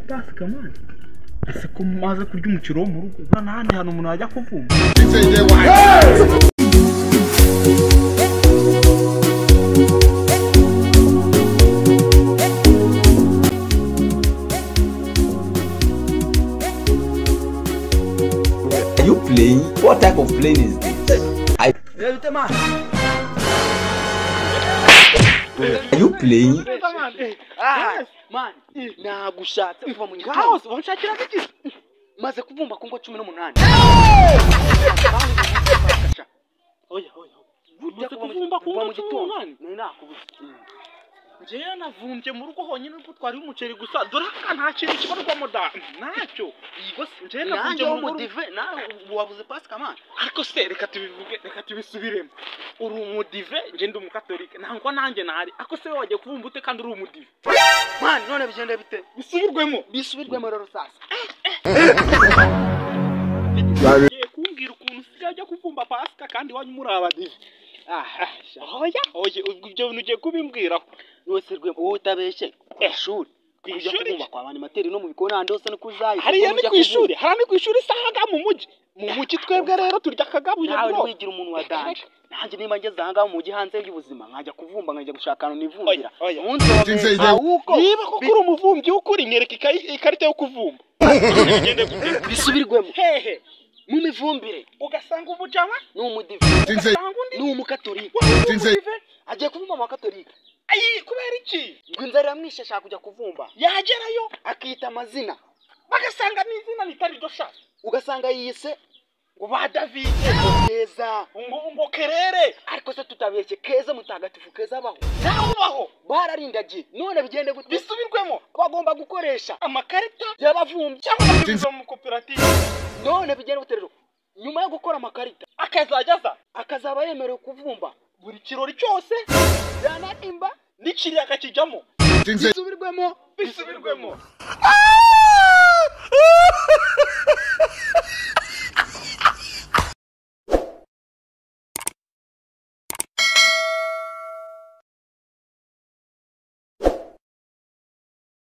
Pasika man. Ese ko maze kurya umukiro wo mu rugo. Bana handi hano umuntu ajya kuvumba. Are you playing? What type of playing is this? Are you playing? Man, nagushatse uva mu gitondo. Wanshakira iki? Maze kuvumba kungo 18. Oya. Ujya kuvumba kungo mu gitondo. Nari nakubuze. Njewe navumbye mu rugo honyine uko twari umuceri gusa. Dore ka nta kintu kibarwamo da. Ntacyo. Yego se njewe navumbye mu mudive nawe wabuze Pasika man. Ariko se reka tubivuge, reka tubisubiremo. Uri umudive, nje ndi umukatolika. Nangwa nanjye nari. Ariko se wagiye kuvumba ute kandi uri umudive? Man, none bigenda bite? Bisubirwemo rero sasa. Kumbwira ukuntu sijya kuvumba Pasika kandi wanyu muri abadive. Oya, ibyo bintu ugiye kubimbwiraho. Yose wowe utabeshye. Ishuri. Kujya kuvumba kwa bani materi no mu bikona ndose no kuzayi. Hariya ni kwishuri, harani kwishuri sahaga mu mujyi. Mu mujyi twebwe rero turya kagabuye bro. Nawe wigira umuntu wa danje. Nanjye nimba ngeze aha ngaho mu mujyi hanze y'ubuzima nkajya kuvumba nkajya gushakana nivumbira. Umunsi wa ahubwo niba koko uri umuvumbyi ukuri nyereka ikarita yo kuvumba. Bisubirwemo. Hehe. Mu mivumbire ugasanga ubujama ni umudive ni umukatolika agiye kuvumba mu katolika. Ayi kubera iki? Ngo inzara yamwishe ashaka kujya kuvumba. Yagerayo akita amazina. Bagasanga n'izina litari dosha. Ugasanga yise ngo ba David Keza. Ngo Kerere. Ariko se tutabeshye Keza mutagatifu Keza abaho. Naho bararindagiye. None bigende gute? Bisubirwemo. Bagomba gukoresha amakarita y'abavumbyi cyangwa mu koperative. None bigende gute rero? Nyuma yo gukora amakarita akazaba yemerewe kuvumba buri kirori cyose yananimba n'ikiriya akakijyamo. Bisubirwemo.